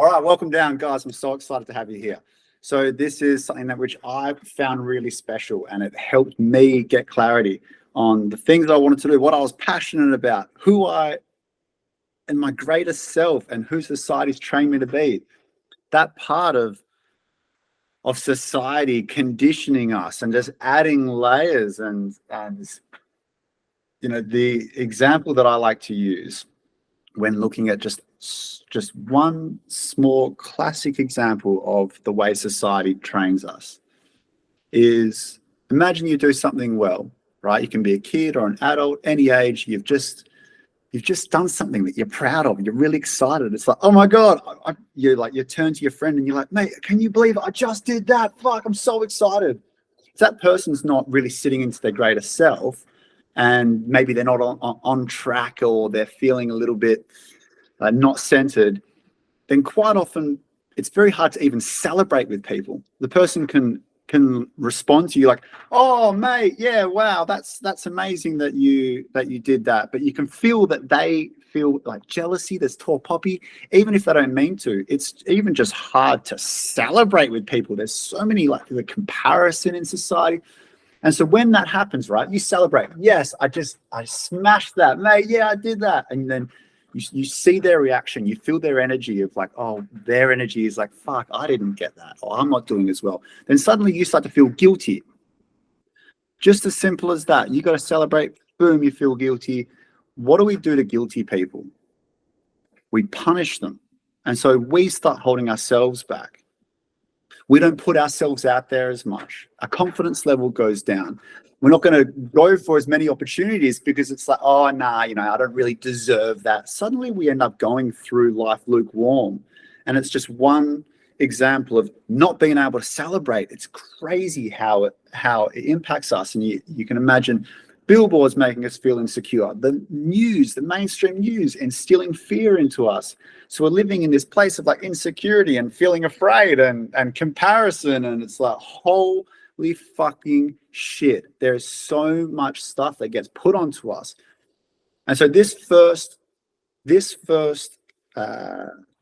All right, welcome down, guys. I'm so excited to have you here. So this is something that which I found really special, and it helped me get clarity on the things that I wanted to do, what I was passionate about, who I and my greatest self, and who society's trained me to be. That part of society conditioning us and just adding layers and the example that I like to use when looking at just one small classic example of the way society trains us is, imagine you do something well, right? You can be a kid or an adult, any age. You've just done something that you're proud of. You're really excited. It's like, oh my God. You turn to your friend and you're like, mate, can you believe I just did that? Fuck, I'm so excited. If that person's not really sitting into their greater self, and maybe they're not on track, or they're feeling a little bit not centered, then quite often it's very hard to even celebrate with people. The person can respond to you like, oh mate, yeah, wow, that's amazing that you did that, but you can feel that they feel like jealousy. There's tall poppy, even if they don't mean to. It's even just hard to celebrate with people. There's so many, like, the comparison in society. And so when that happens, right, you celebrate. Yes, I smashed that, mate. Yeah, I did that. And then you see their reaction. You feel their energy of like, oh, their energy is like, fuck, I didn't get that, or I'm not doing as well. Then suddenly you start to feel guilty. Just as simple as that. You got to celebrate. Boom, you feel guilty. What do we do to guilty people? We punish them. And so we start holding ourselves back. We don't put ourselves out there as much. Our confidence level goes down. We're not going to go for as many opportunities because it's like, oh, nah, I don't really deserve that. Suddenly we end up going through life lukewarm. And it's just one example of not being able to celebrate. It's crazy how it impacts us. And you can imagine billboards making us feel insecure, the news, the mainstream news, instilling fear into us. So we're living in this place of like insecurity and feeling afraid and comparison. And it's like, holy fucking shit. There's so much stuff that gets put onto us. And so this first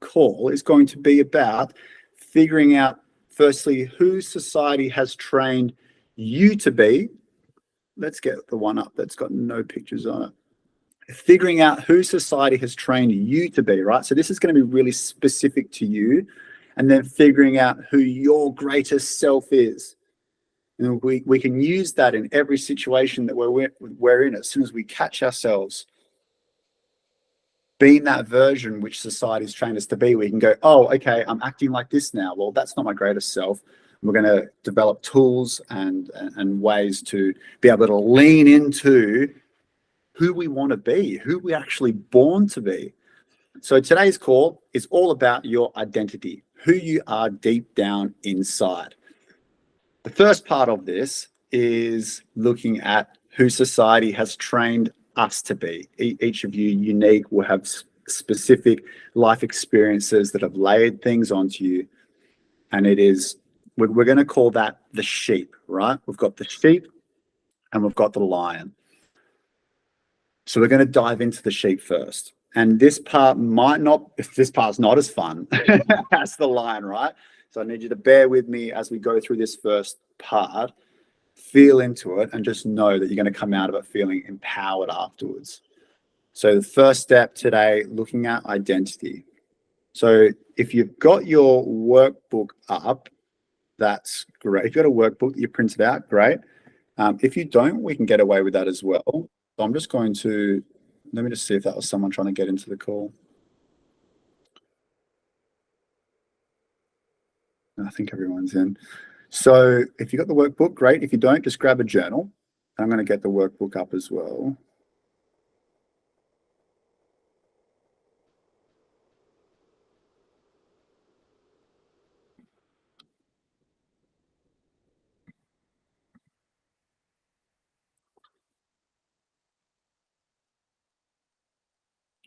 call is going to be about figuring out, firstly, who society has trained you to be. Let's get the one up that's got no pictures on it. Figuring out who society has trained you to be, right? So this is going to be really specific to you. And then figuring out who your greatest self is. And we can use that in every situation that we're in. As soon as we catch ourselves being that version which society's trained us to be, we can go, oh, okay, I'm acting like this now. Well, that's not my greatest self. We're going to develop tools and ways to be able to lean into who we want to be, who we're actually born to be. So today's call is all about your identity, who you are deep down inside. The first part of this is looking at who society has trained us to be. Each of you, unique, will have specific life experiences that have layered things onto you. And we're going to call that the sheep, right? We've got the sheep and we've got the lion. So we're going to dive into the sheep first. And this part's not as fun as the lion, right? So I need you to bear with me as we go through this first part, feel into it, and just know that you're going to come out of it feeling empowered afterwards. So the first step today, looking at identity. So if you've got your workbook up, that's great. If you've got a workbook that you printed out, great. If you don't, we can get away with that as well. So I'm just going to, let me just see if that was someone trying to get into the call. I think everyone's in. So if you got the workbook, great. If you don't, just grab a journal. I'm going to get the workbook up as well.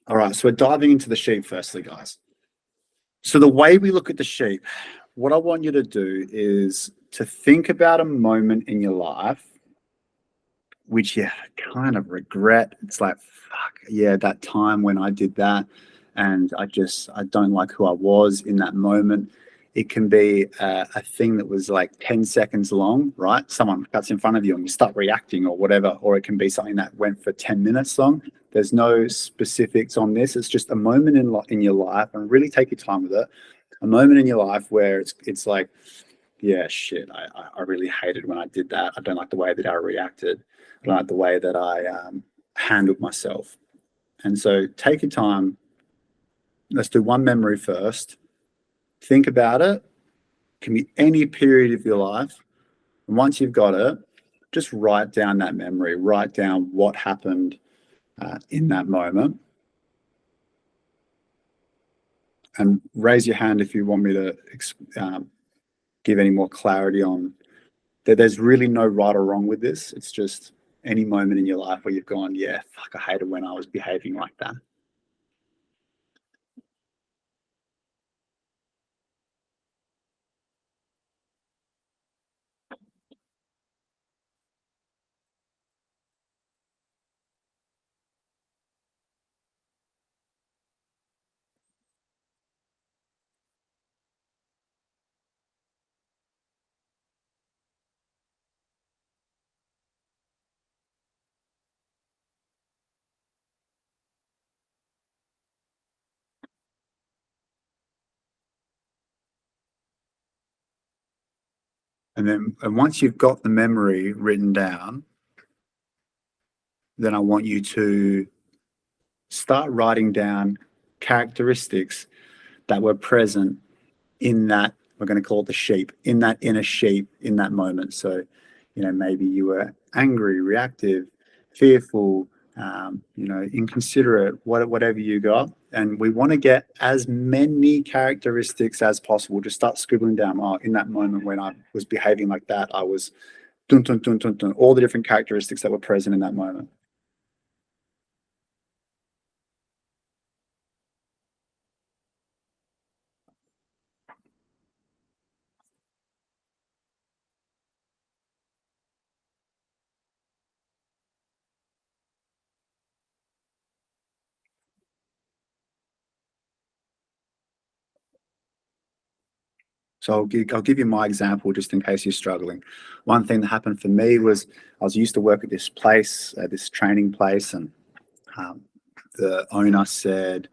All right, so we're diving into the sheep firstly, guys. So the way we look at the sheep, what I want you to do is to think about a moment in your life which you kind of regret. It's like, fuck, yeah, that time when I did that. and I don't like who I was in that moment. It can be a thing that was like 10 seconds long, right? Someone cuts in front of you and you start reacting or whatever, or it can be something that went for 10 minutes long. There's no specifics on this. It's just a moment in your life, and really take your time with it. A moment in your life where it's like, yeah, shit, I really hated when I did that. I don't like the way that I reacted. I don't like the way that I handled myself. And so take your time. Let's do one memory first. Think about it. Can be any period of your life. And once you've got it, just write down that memory. Write down what happened in that moment. And raise your hand if you want me to give any more clarity on that. There's really no right or wrong with this. It's just any moment in your life where you've gone, yeah, fuck, I hated when I was behaving like that. And once you've got the memory written down, then I want you to start writing down characteristics that were present in that, we're going to call it the sheep, in that inner sheep in that moment. So, maybe you were angry, reactive, fearful, inconsiderate, whatever you got. And we want to get as many characteristics as possible. Just start scribbling down, oh, in that moment when I was behaving like that, I was dun, dun, dun, dun, dun, all the different characteristics that were present in that moment. So I'll give you my example just in case you're struggling. One thing that happened for me was I was used to work at this place, this training place, and um, the owner said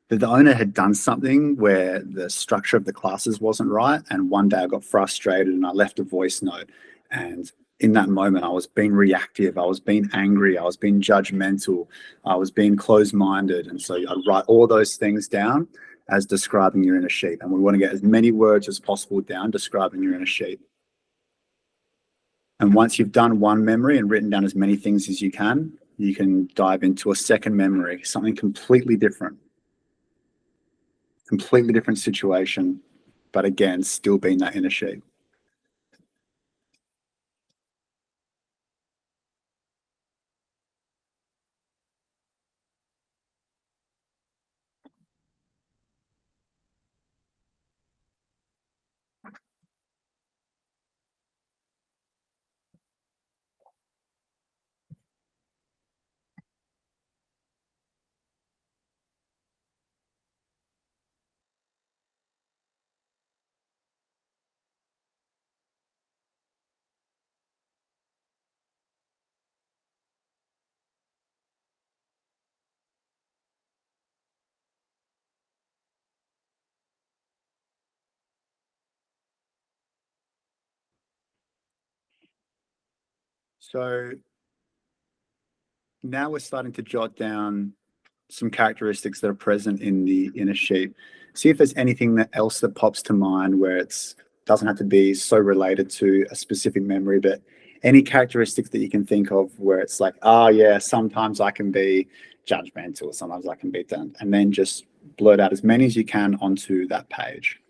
that the owner had done something where the structure of the classes wasn't right. And one day I got frustrated and I left a voice note. And in that moment, I was being reactive, I was being angry, I was being judgmental, I was being closed minded. And so I write all those things down as describing your inner sheep. And we want to get as many words as possible down describing your inner sheep. And once you've done one memory and written down as many things as you can dive into a second memory, something completely different situation, but again, still being that inner sheep. So now we're starting to jot down some characteristics that are present in the inner sheep. See if there's anything else that pops to mind where it's doesn't have to be so related to a specific memory, but any characteristics that you can think of where it's like, oh yeah, sometimes I can be judgmental, sometimes I can be done, and then just blurt out as many as you can onto that page.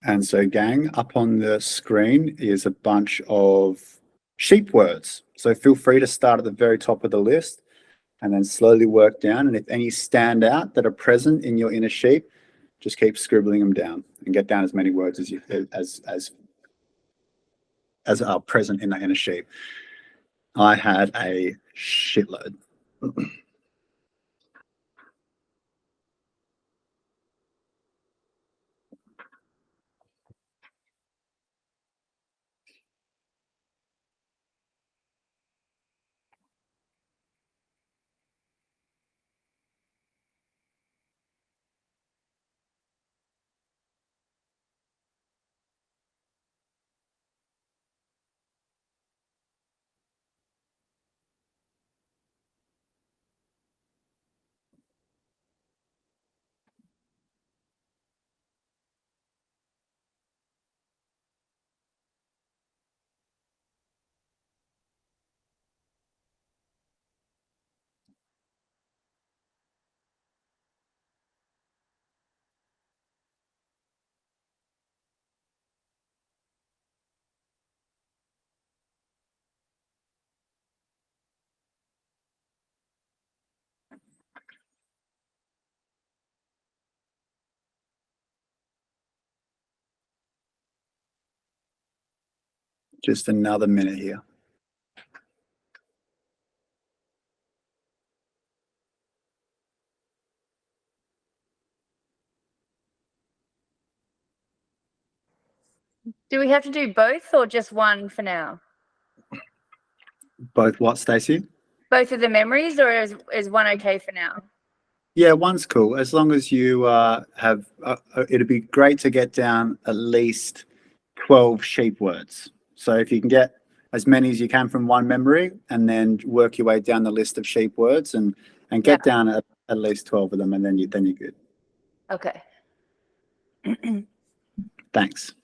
And so, gang, up on the screen is a bunch of sheep words. So feel free to start at the very top of the list and then slowly work down. And if any stand out that are present in your inner sheep, just keep scribbling them down and get down as many words as you as are present in that inner sheep. I had a shitload. Just another minute here. Do we have to do both or just one for now? Both what, Stacey? Both of the memories, or is one okay for now? Yeah, one's cool. As long as you have, it'd be great to get down at least 12 sheep words. So if you can get as many as you can from one memory and then work your way down the list of sheep words and get down at least 12 of them, and then you're good. Okay. Thanks.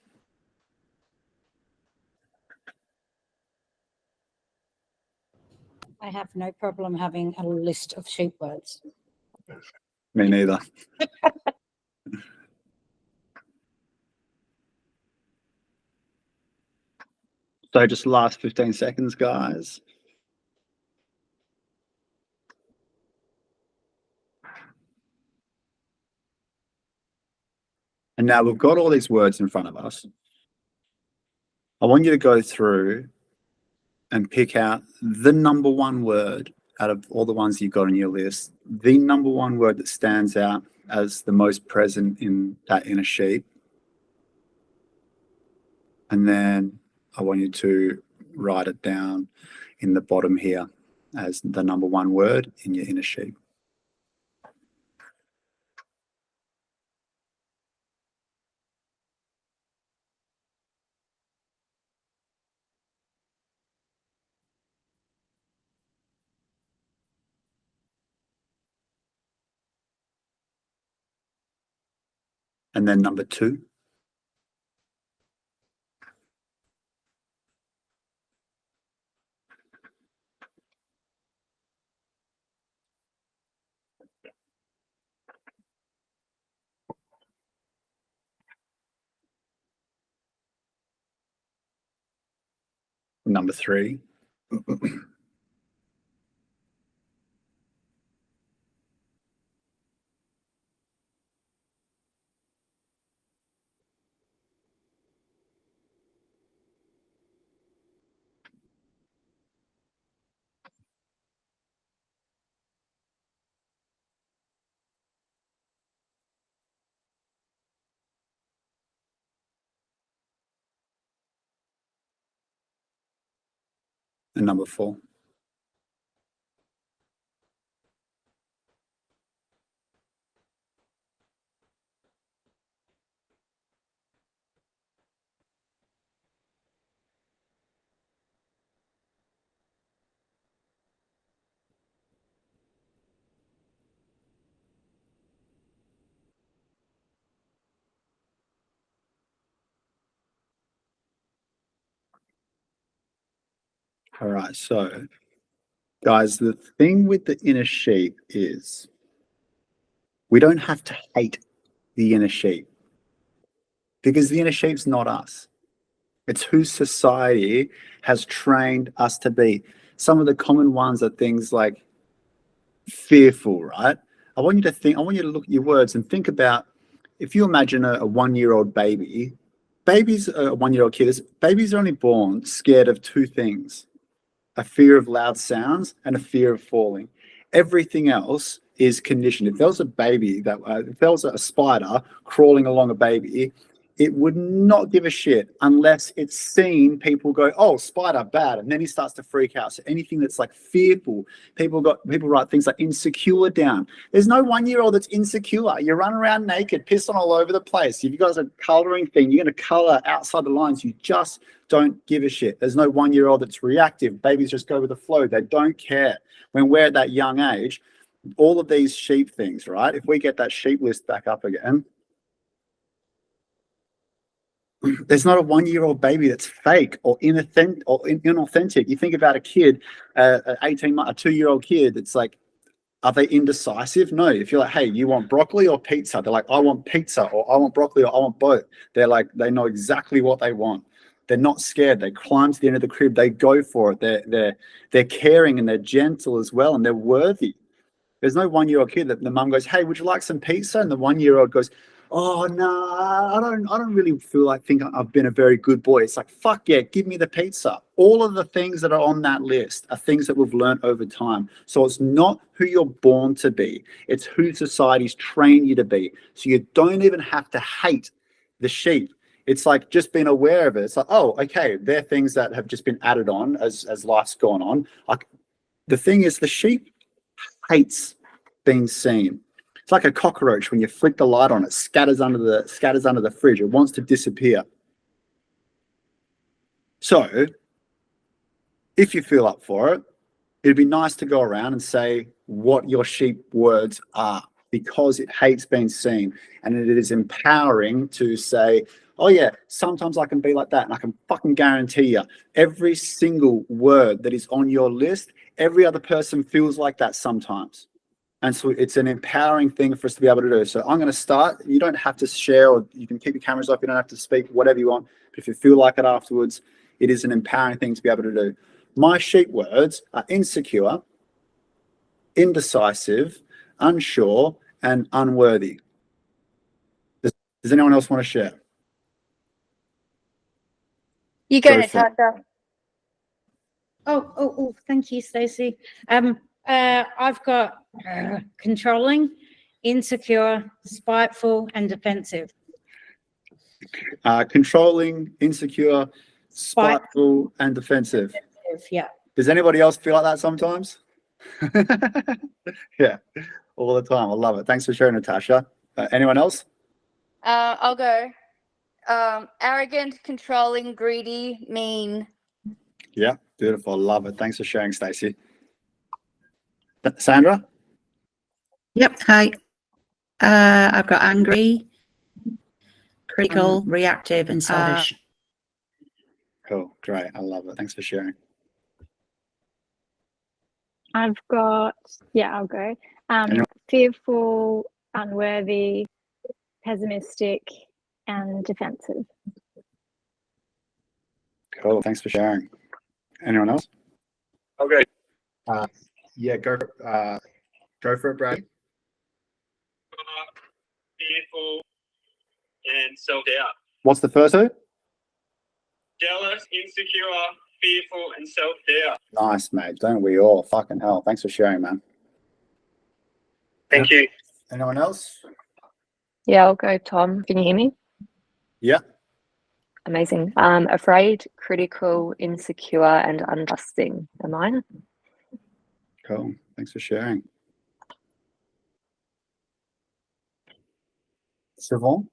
I have no problem having a list of sheep words. Me neither. So just last 15 seconds, guys. And now we've got all these words in front of us. I want you to go through and pick out the number one word out of all the ones you've got on your list, the number one word that stands out as the most present in that inner sheep. And then I want you to write it down in the bottom here as the number one word in your inner sheep. And then number two. Number three. And number four. All right, so guys, the thing with the inner sheep is we don't have to hate the inner sheep. because the inner sheep's not us. It's who society has trained us to be. Some of the common ones are things like fearful, right? I want you to look at your words and think about, if you imagine a 1-year-old baby, babies, a 1-year-old kid, babies are only born scared of two things: a fear of loud sounds and a fear of falling. Everything else is conditioned. If there was a baby if there was a spider crawling along a baby, it would not give a shit unless it's seen people go, "Oh, spider, bad," and then he starts to freak out. So anything that's like fearful, people write things like insecure down. There's no 1-year-old that's insecure. You run around naked, pissing all over the place. If you guys are coloring thing, you're going to color outside the lines. You just don't give a shit. There's no 1-year-old that's reactive. Babies just go with the flow. They don't care. When we're at that young age, all of these sheep things, right? If we get that sheep list back up again, there's not a 1-year-old baby that's fake or inauthentic. You think about a kid, 18 month, a 2-year-old kid. It's like, are they indecisive? No. If you're like, hey, you want broccoli or pizza? They're like, I want pizza, or I want broccoli, or I want both. They're like, they know exactly what they want. They're not scared. They climb to the end of the crib. They go for it. They're caring and they're gentle as well, and they're worthy. There's no 1-year-old kid that the mum goes, hey, would you like some pizza? And the 1-year-old goes, oh no, I don't really feel like I've been a very good boy. It's like, fuck yeah, give me the pizza. All of the things that are on that list are things that we've learned over time. So it's not who you're born to be. It's who society's trained you to be. So you don't even have to hate the sheep. It's like just being aware of it. It's like, oh, okay, they're things that have just been added on as life's gone on. Like, the thing is, the sheep hates being seen. It's like a cockroach. When you flick the light on, it scatters under the fridge. It wants to disappear. So if you feel up for it, it'd be nice to go around and say what your sheep words are, because it hates being seen, and it is empowering to say, oh yeah, sometimes I can be like that. And I can fucking guarantee you, every single word that is on your list, every other person feels like that sometimes. And so it's an empowering thing for us to be able to do. So I'm going to start. You don't have to share, or you can keep your cameras off. You don't have to speak, whatever you want. But if you feel like it afterwards, it is an empowering thing to be able to do. My sheep words are insecure, indecisive, unsure, and unworthy. Does anyone else want to share? You go, Go for it. Natasha. Oh, thank you, Stacey. I've got controlling, insecure, spiteful, and defensive. Controlling, insecure, spiteful, and defensive. Yeah. Does anybody else feel like that sometimes? Yeah, all the time. I love it. Thanks for sharing, Natasha. Anyone else? I'll go. Arrogant, controlling, greedy, mean. Yeah, beautiful. I love it. Thanks for sharing, Stacey. Sandra? Yep. Hi. I've got angry, critical, reactive, and selfish. Cool. Great. I love it. Thanks for sharing. I've got, I'll go. Anyone? Fearful, unworthy, pessimistic, and defensive. Cool. Thanks for sharing. Anyone else? Okay. Yeah, go for it, Brad. Fearful and self-doubt. What's the first two? Jealous, insecure, fearful, and self-doubt. Nice, mate. Don't we all? Fucking hell. Thanks for sharing, man. Thank you. Anyone else? Yeah, I'll go, Tom. Can you hear me? Yeah. Amazing. Afraid, critical, insecure, and untrusting are mine. Cool. Thanks for sharing. Siobhan?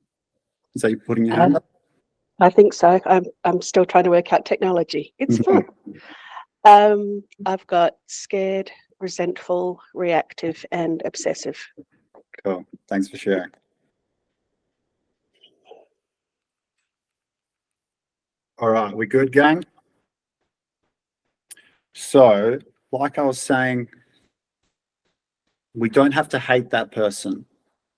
Is that you putting your hand up? I think so. I'm still trying to work out technology. It's fun. I've got scared, resentful, reactive, and obsessive. Cool. Thanks for sharing. All right, we good, gang? So, like I was saying, we don't have to hate that person.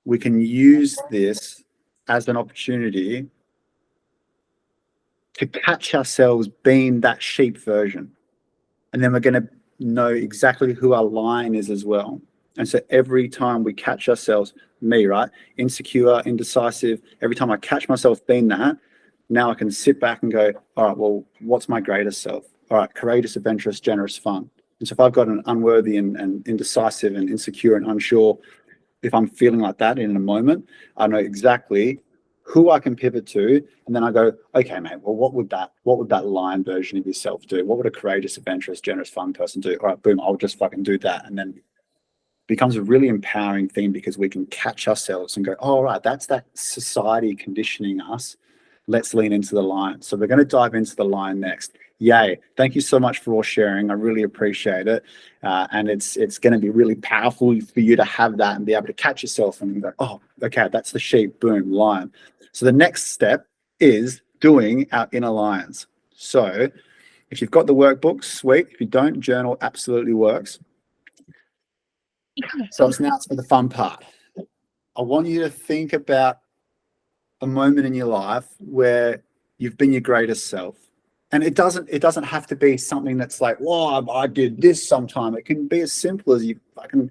We can use this as an opportunity to catch ourselves being that sheep version. And then we're going to know exactly who our lion is as well. And so every time we catch ourselves, me, right? Insecure, indecisive, every time I catch myself being that, now I can sit back and go, all right, well, what's my greatest self? All right, courageous, adventurous, generous, fun. And so if I've got an unworthy and indecisive and insecure and unsure, if I'm feeling like that in a moment, I know exactly who I can pivot to, and then I go, okay, mate, well, what would that lion version of yourself do? What would a courageous, adventurous, generous, fun person do? All right, boom, I'll just fucking do that. And then it becomes a really empowering thing because we can catch ourselves and go, oh, all right, that's that society conditioning us. Let's lean into the lion. So we're going to dive into the lion next. Yay. Thank you so much for all sharing. I really appreciate it. And it's going to be really powerful for you to have that and be able to catch yourself and go, oh, okay, that's the sheep, boom, lion. So the next step is doing our inner lions. So if you've got the workbook, sweet. If you don't, journal absolutely works. So it's now for the fun part. I want you to think about a moment in your life where you've been your greatest self. And it doesn't have to be something that's like, well, I did this sometime. It can be as simple as I can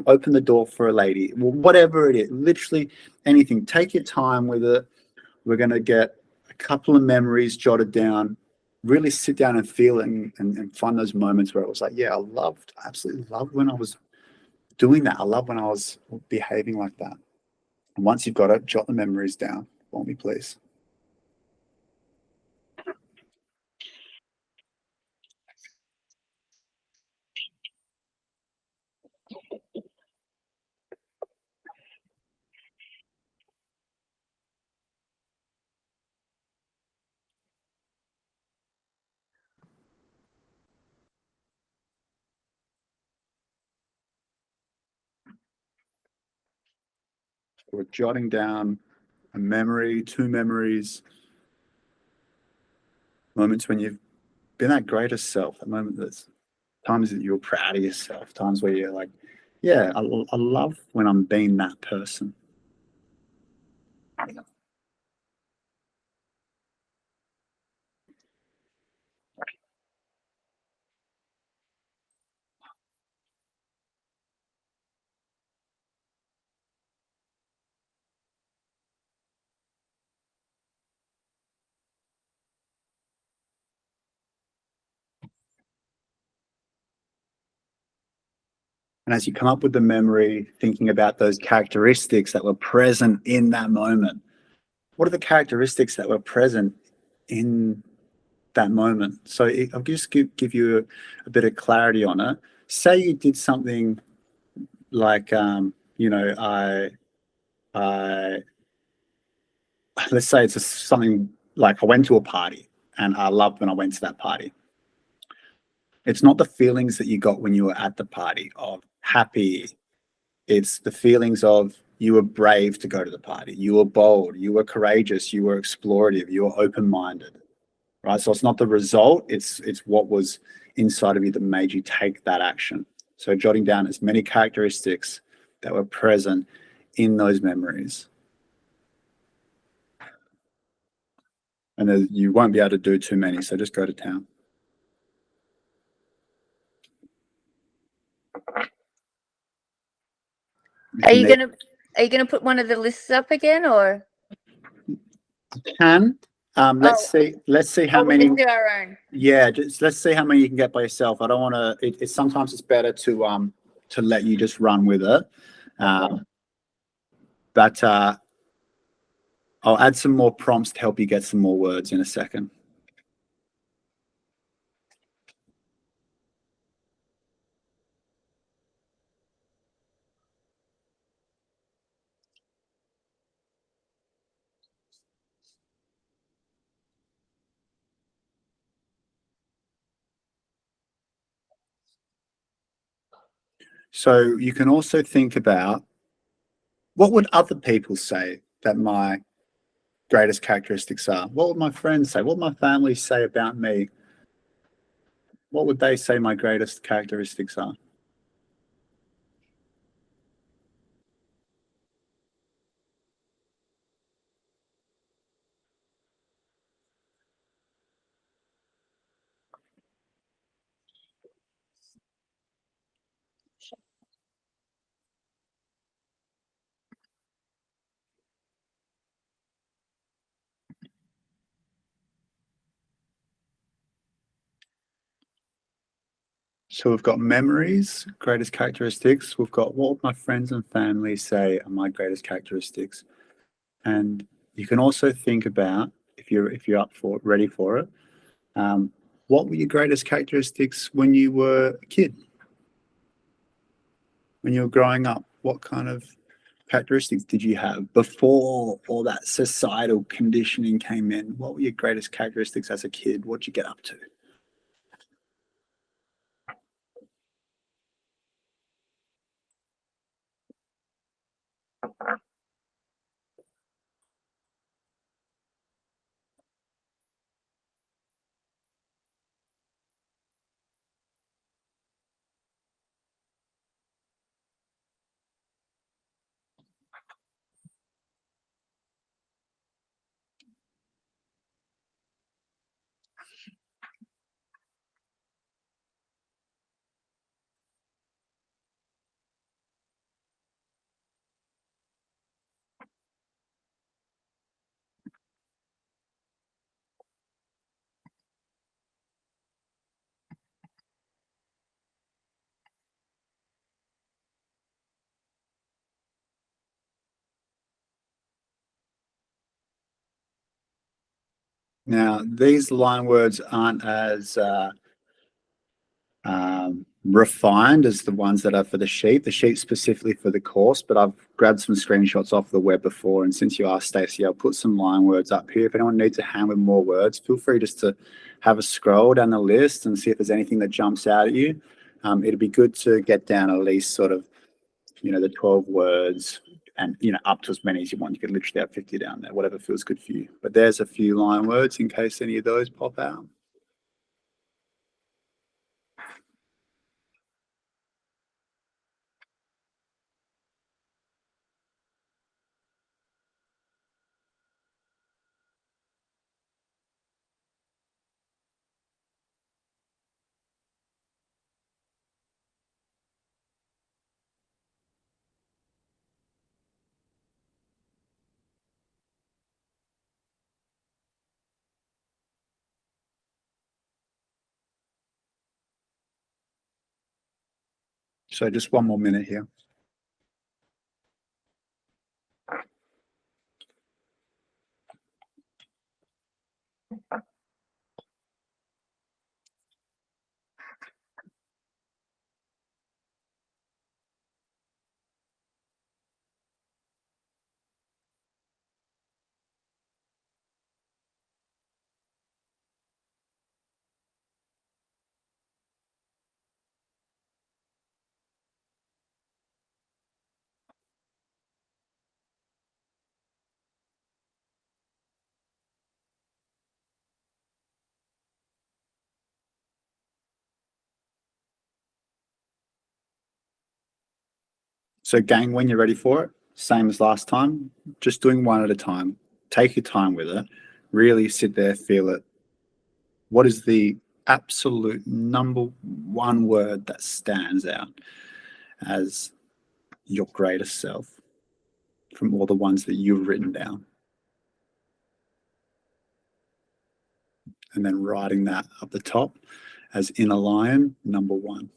open the door for a lady, whatever it is, literally anything. Take your time with it. We're going to get a couple of memories jotted down, really sit down and feel it and find those moments where it was like, yeah, I absolutely loved when I was doing that. I love when I was behaving like that. And once you've got it, jot the memories down for me, please. We're jotting down a memory, two memories, moments when you've been that greatest self, a moment that's times that you're proud of yourself, times where you're like, yeah, I love when I'm being that person. And as you come up with the memory, thinking about those characteristics that were present in that moment, what are the characteristics that were present in that moment? So I'll just give you a bit of clarity on it. Say you did something like, I let's say it's something like I went to a party and I loved when I went to that party. It's not the feelings that you got when you were at the party of happy. It's the feelings of you were brave to go to the party. You were bold. You were courageous. You were explorative. You were open-minded, right? So it's not the result. It's what was inside of you that made you take that action. So jotting down as many characteristics that were present in those memories. And you won't be able to do too many, so just go to town. Are you gonna put one of the lists up again, or? Can let's see how Oh, we many. can do our own. Yeah, just let's see how many you can get by yourself. I don't want to. It's sometimes it's better to let you just run with it. But I'll add some more prompts to help you get some more words in a second. So you can also think about what would other people say that my greatest characteristics are? What would my friends say? What would my family say about me? What would they say my greatest characteristics are? So we've got memories, greatest characteristics. We've got what would my friends and family say are my greatest characteristics. And you can also think about, if you're up for it, ready for it, what were your greatest characteristics when you were a kid? When you were growing up, what kind of characteristics did you have before all that societal conditioning came in? What were your greatest characteristics as a kid? What did you get up to? Now, these line words aren't as refined as the ones that are for the sheet specifically for the course, but I've grabbed some screenshots off the web before. And since you asked, Stacey, I'll put some line words up here. If anyone needs a hand with more words, feel free just to have a scroll down the list and see if there's anything that jumps out at you. It'd be good to get down at least sort of, the 12 words and, up to as many as you want. You could literally have 50 down there, whatever feels good for you. But there's a few line words in case any of those pop out. So just one more minute here. So gang, when you're ready for it, same as last time, just doing one at a time. Take your time with it. Really sit there, feel it. What is the absolute number one word that stands out as your greatest self from all the ones that you've written down? And then writing that up the top as inner lion, number one.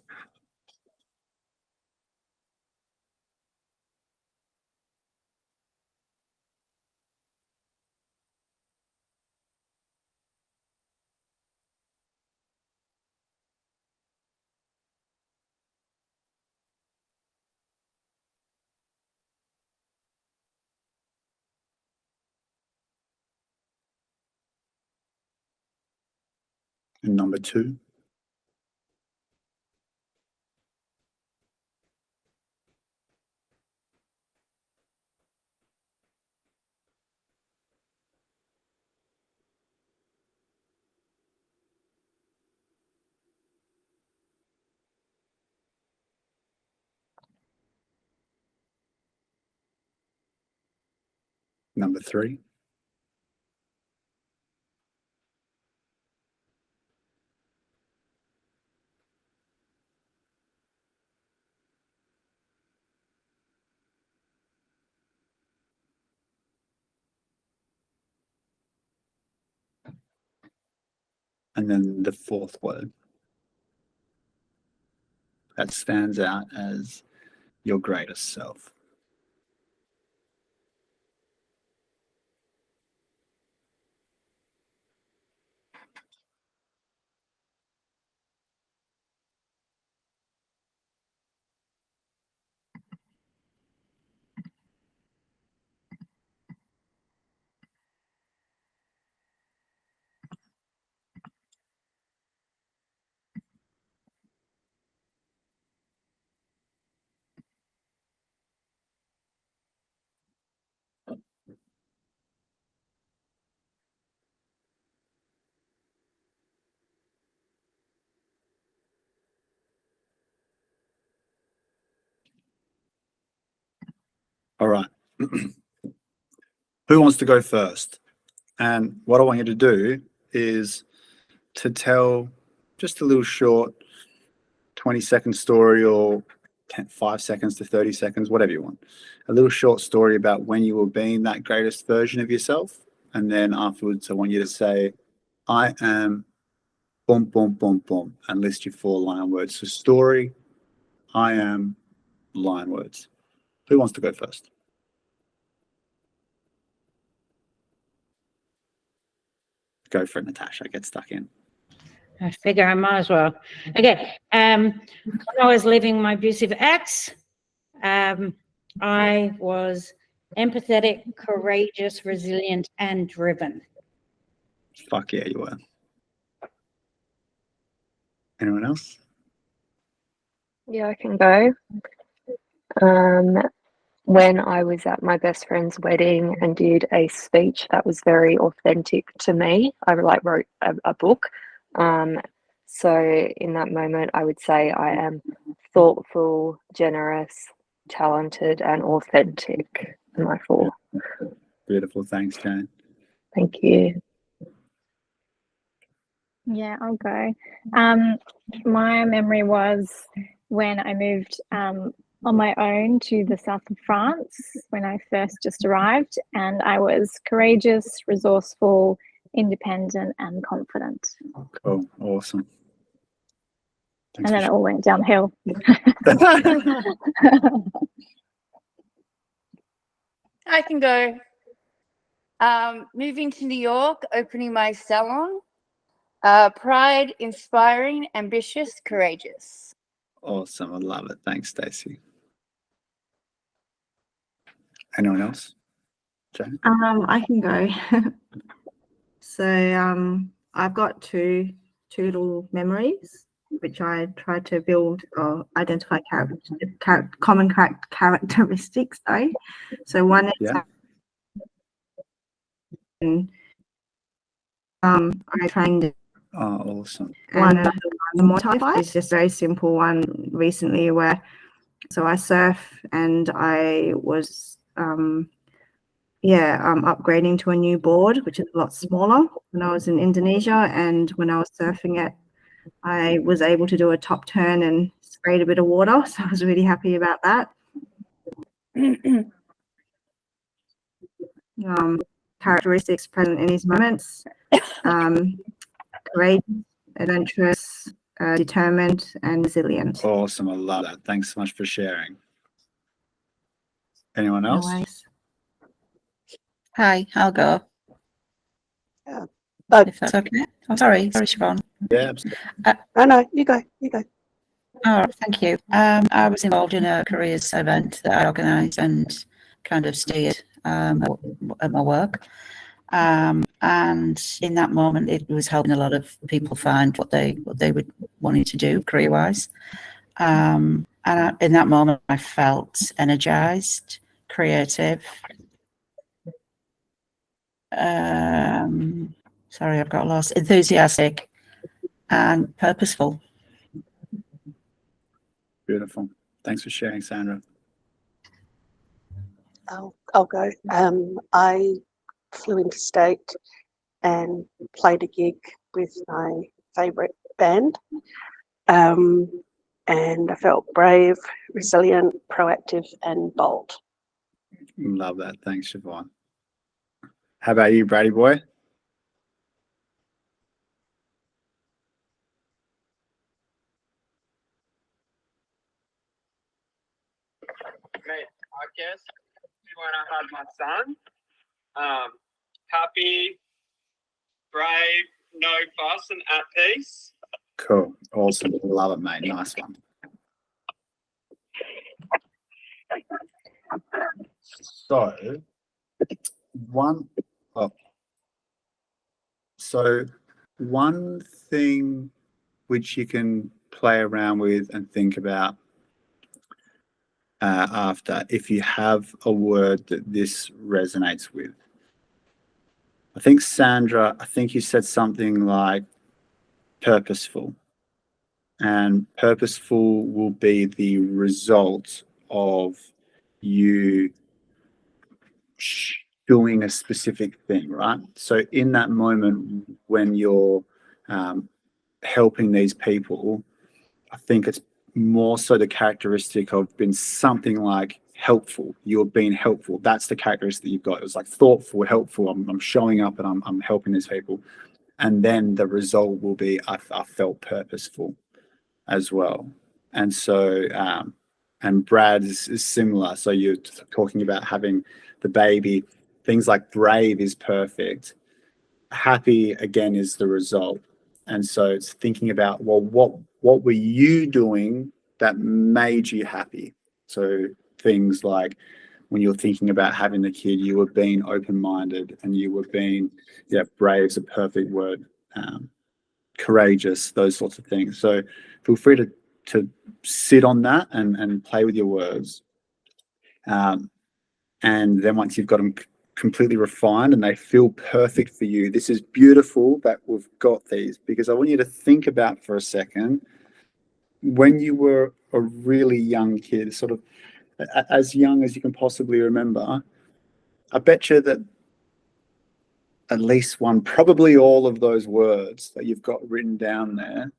And number two. Number three. And then the fourth word. that stands out as your greatest self? All right. Who wants to go first? And what I want you to do is to tell just a little short 20-second story, or 5 seconds to 30 seconds, whatever you want. A little short story about when you were being that greatest version of yourself. And then afterwards, I want you to say, I am boom, boom, boom, boom, and list your 4 line words. So story, I am, line words. Who wants to go first? Go for it, Natasha. Get stuck in. I figure I might as well. Okay. When I was leaving my abusive ex, I was empathetic, courageous, resilient, and driven. Fuck yeah, you were. Anyone else? Yeah, I can go. When I was at my best friend's wedding and did a speech that was very authentic to me, I wrote a book. So in that moment, I would say I am thoughtful, generous, talented, and authentic. My 4. Beautiful. Thanks, Jane. Thank you. Yeah, I'll go. My memory was when I moved on my own to the south of France when I first just arrived, and I was courageous, resourceful, independent, and confident. Cool. Awesome. Thanks And then it all went downhill. I can go. Moving to New York, opening my salon. Pride, inspiring, ambitious, courageous. Awesome. I love it. Thanks, Stacey. Anyone else? Jane? I can go. So I've got two little memories which I tried to build or identify common characteristics. Sorry. So one is Yeah. I trained Oh, awesome. one of the more type is just a very simple one recently where so I surf and I was upgrading to a new board which is a lot smaller when I was in Indonesia, and when I was surfing it I was able to do a top turn and sprayed a bit of water, so I was really happy about that. Characteristics present in these moments: courageous, adventurous, determined, and resilient. Awesome. I love that. Thanks so much for sharing. Anyone No else? worries. Hi, I'll go. Oh, If that's okay. Oh, sorry, Siobhan. Yeah, absolutely. no, you go. All right, thank you. I was involved in a careers event that I organised and kind of steered at my work. And in that moment, it was helping a lot of people find what they were wanting to do career-wise. And in that moment, I felt energized, creative. Sorry, I've got lost. Enthusiastic and purposeful. Beautiful. Thanks for sharing, Sandra. I'll go. I flew interstate and played a gig with my favourite band. And I felt brave, resilient, proactive, and bold. Love that. Thanks, Siobhan. How about you, Brady boy? I guess when I had my son, happy, brave, no fuss, and at peace. Cool. Awesome. Love it, mate. Nice one. So, one thing which you can play around with and think about after, if you have a word that this resonates with. I think, Sandra, you said something like purposeful. And purposeful will be the result of you doing a specific thing, right? So in that moment when you're helping these people, I think it's more so the characteristic of being something like helpful. You're being helpful. That's the characteristic that you've got. It was like thoughtful, helpful. I'm showing up and I'm helping these people. And then the result will be I felt purposeful as well. And so, and Brad is similar. So you're talking about having the baby. Things like brave is perfect. Happy, again, is the result. And so it's thinking about, well, what were you doing that made you happy? So things like when you're thinking about having the kid, you were being open-minded and you were being, brave is a perfect word, courageous, those sorts of things. So feel free to sit on that and play with your words. And then once you've got them completely refined and they feel perfect for you, this is beautiful that we've got these, because I want you to think about for a second, when you were a really young kid, sort of as young as you can possibly remember, I bet you that at least one, probably all of those words that you've got written down there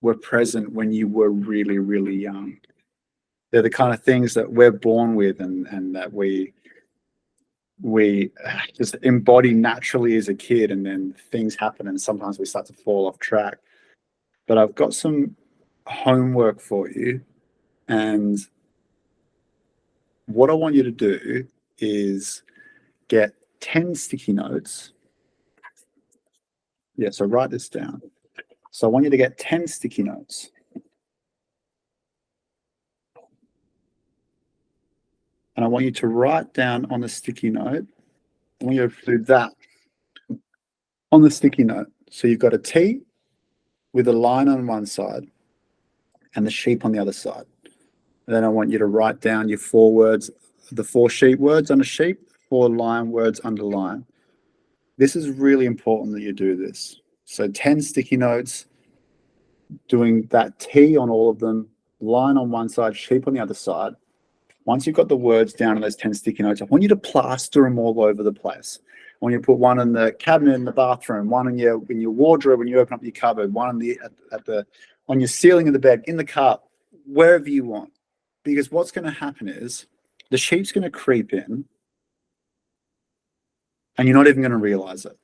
were present when you were really, really young. They're the kind of things that we're born with and that we just embody naturally as a kid, and then things happen and sometimes we start to fall off track. But I've got some homework for you, and what I want you to do is get 10 sticky notes. Yeah, so write this down. So I want you to get 10 sticky notes. And I want you to write down on the sticky note, I want you to do that on the sticky note. So you've got a T with a line on one side and the sheep on the other side. And then I want you to write down your 4 words, the 4 sheep words on a sheep, 4 line words underline. This is really important that you do this. So 10 sticky notes, doing that T on all of them, line on one side, sheep on the other side. Once you've got the words down on those 10 sticky notes, I want you to plaster them all over the place. I want you to put one in the cabinet in the bathroom, one in your wardrobe when you open up your cupboard, one on your ceiling of the bed, in the car, wherever you want. Because what's going to happen is the sheep's going to creep in and you're not even going to realize it.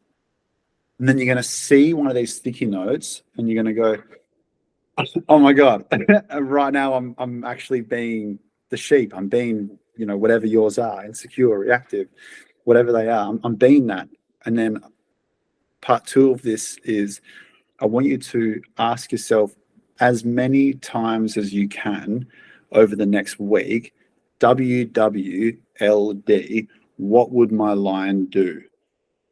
And then you're going to see one of these sticky notes and you're going to go, oh my God, right now I'm actually being the sheep. I'm being, whatever yours are, insecure, reactive, whatever they are, I'm being that. And then part 2 of this is I want you to ask yourself as many times as you can over the next week, WWLD, what would my lion do?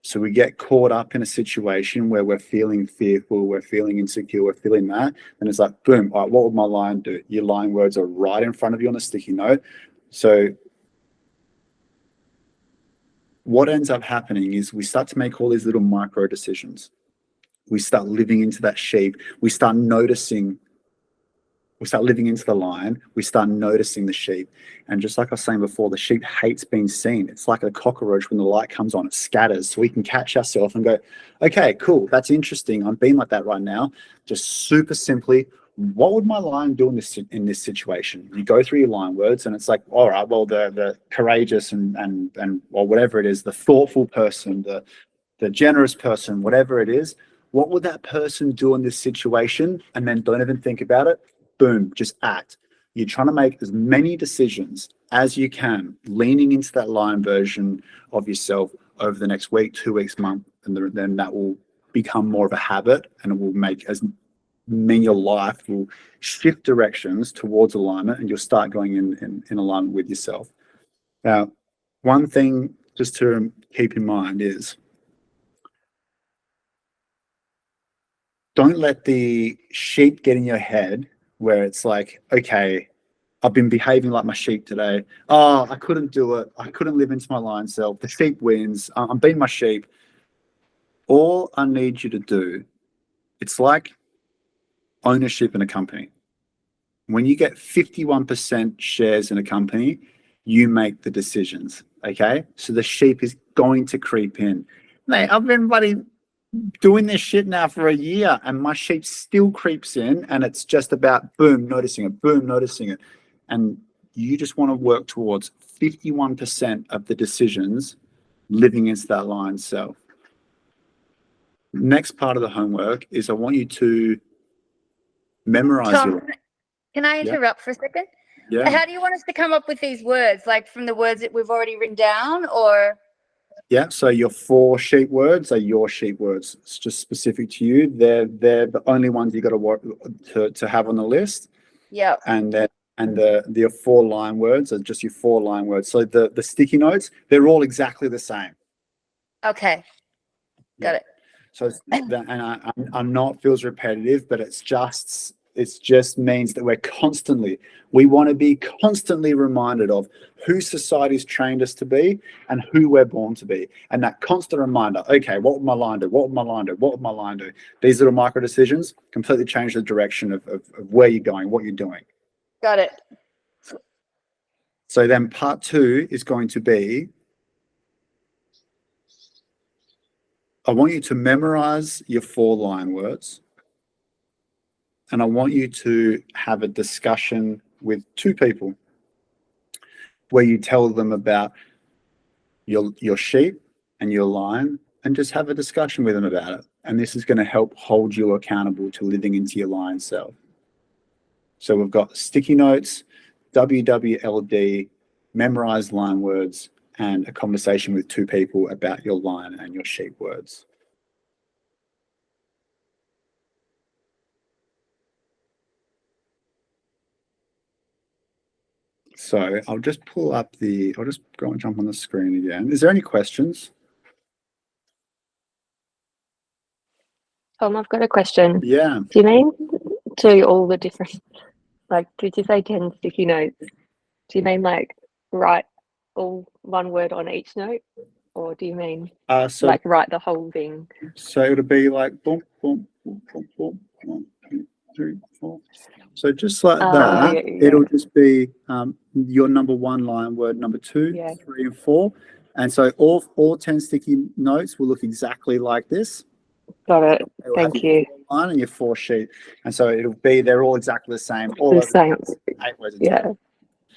So we get caught up in a situation where we're feeling fearful, we're feeling insecure, we're feeling that, and it's like, boom, all right, what would my lion do? Your lion words are right in front of you on a sticky note. So what ends up happening is we start to make all these little micro decisions. We start living into that sheep. We start noticing. We start living into the lion. We start noticing the sheep. And just like I was saying before, the sheep hates being seen. It's like a cockroach when the light comes on, it scatters. So we can catch ourselves and go, okay, cool, that's interesting. I'm being like that right now. Just super simply, what would my lion do in this situation? You go through your lion words and it's like, all right, well, the courageous and or whatever it is, the thoughtful person, the generous person, whatever it is, what would that person do in this situation? And then don't even think about it. Boom, just act. You're trying to make as many decisions as you can, leaning into that lion version of yourself over the next week, 2 weeks, month, and then that will become more of a habit, and it will mean your life will shift directions towards alignment, and you'll start going in alignment with yourself. Now, one thing just to keep in mind is don't let the sheep get in your head where it's like, okay, I've been behaving like my sheep today. Oh, I couldn't do it. I couldn't live into my lion self. The sheep wins. I'm being my sheep. All I need you to do, it's like ownership in a company. When you get 51% shares in a company, you make the decisions, okay? So the sheep is going to creep in. Mate, I've been doing this shit now for a year, and my sheep still creeps in, and it's just about boom, noticing it. And you just want to work towards 51% of the decisions living into that lion self. Next part of the homework is I want you to memorize Tom, can I Yeah. interrupt for a second? Yeah. How do you want us to come up with these words? Like from the words that we've already written down, or? Yeah, so your 4 sheep words are your sheep words. It's just specific to you. They're the only ones you got to have on the list. Yeah. And the 4 line words are just your 4 line words. So the sticky notes, they're all exactly the same. Okay. Got it. So I'm not feels repetitive, but it just means that we want to be constantly reminded of who society's trained us to be and who we're born to be. And that constant reminder, okay, what would my line do? What would my line do? What would my line do? These little micro decisions completely change the direction of where you're going, what you're doing. Got it. So then part 2 is going to be, I want you to memorize your 4 line words. And I want you to have a discussion with 2 people where you tell them about your sheep and your lion, and just have a discussion with them about it. And this is going to help hold you accountable to living into your lion self. So we've got sticky notes, WWLD, memorize line words, and a conversation with 2 people about your lion and your sheep words. So I'll just go and jump on the screen again. Is there any questions? Tom, I've got a question. Yeah. Do you mean to all the different, like, did you say 10 sticky notes? Do you mean like write all one word on each note? Or do you mean So like write the whole thing? So it'll be like boom, boom, boom, boom, boom, 1, 2, 3, 4. So just like that, yeah. it'll just be your number 1 line word, number 2, 3, and 4. And so all 10 sticky notes will look exactly like this. Got it. It'll Thank have you. your 4 line and your 4 sheet. And so they're all exactly the same. All The over same. 8 words. Yeah.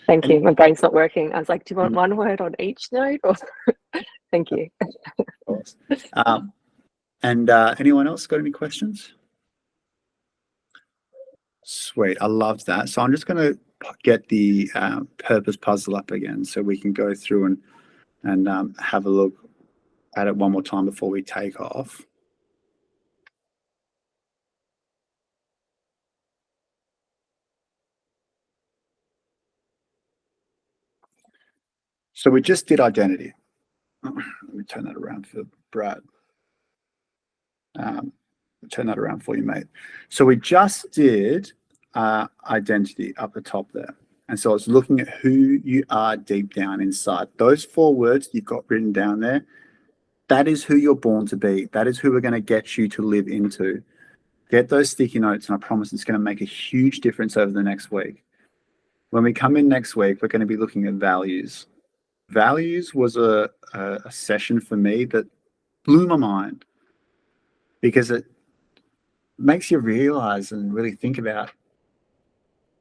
Thank you. My brain's not working. I was like, do you want one word on each note? Or thank you. Of course. And anyone else got any questions? Sweet. I love that. So I'm just going to get the purpose puzzle up again so we can go through and have a look at it one more time before we take off. So we just did identity. Let me turn that around for Brad. Turn that around for you, mate. So we just did identity up the top there. And so it's looking at who you are deep down inside. Those 4 words you've got written down there, that is who you're born to be. That is who we're going to get you to live into. Get those sticky notes, and I promise it's going to make a huge difference over the next week. When we come in next week, we're going to be looking at values. Values was a session for me that blew my mind, because it makes you realize and really think about,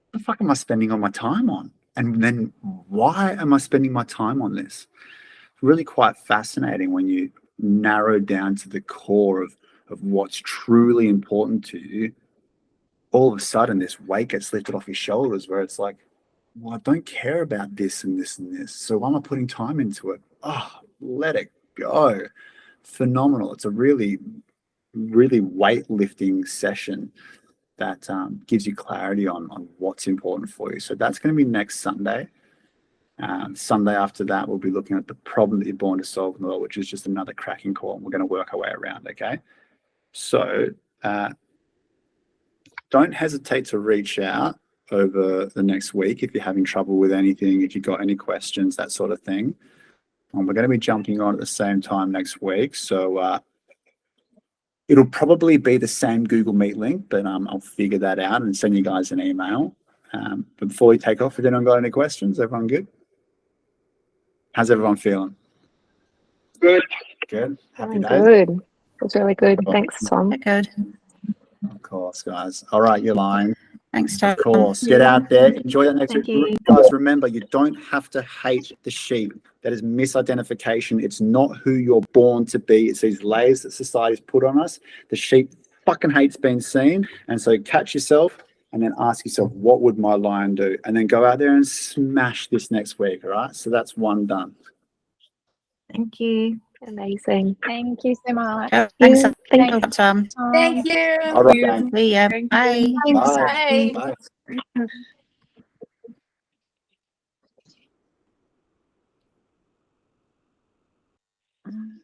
what the fuck am I spending all my time on? And then why am I spending my time on this? It's really quite fascinating when you narrow down to the core of what's truly important to you. all of a sudden this weight gets lifted off your shoulders where it's like, well, I don't care about this and this and this. So why am I putting time into it? Oh, let it go. Phenomenal. It's a really, really weightlifting session that gives you clarity on what's important for you. So that's going to be next Sunday. Sunday after that, we'll be looking at the problem that you're born to solve in the world, which is just another cracking call. And we're going to work our way around, okay? So don't hesitate to reach out over the next week if you're having trouble with anything, if you've got any questions, that sort of thing. And we're going to be jumping on at the same time next week. So it'll probably be the same Google Meet link, but I'll figure that out and send you guys an email. But before we take off, has anyone got any questions? Everyone good? How's everyone feeling? Good. Good. Happy I'm days? good. It was really good. Cool. Thanks, Tom. Good. Of course, guys. All right, you're lying. Thanks, Tom. Of course. Get out there. Enjoy that next Thank week. you. Guys, remember, you don't have to hate the sheep. That is misidentification. It's not who you're born to be. It's these layers that society's put on us. The sheep fucking hates being seen. And so catch yourself and then ask yourself, what would my lion do? And then go out there and smash this next week. All right. So that's one done. Thank you. Amazing. Thank you so much. Thanks, Thank you, Tom. Thank you. All right. Gang. See ya. Bye. Bye. Bye. Bye.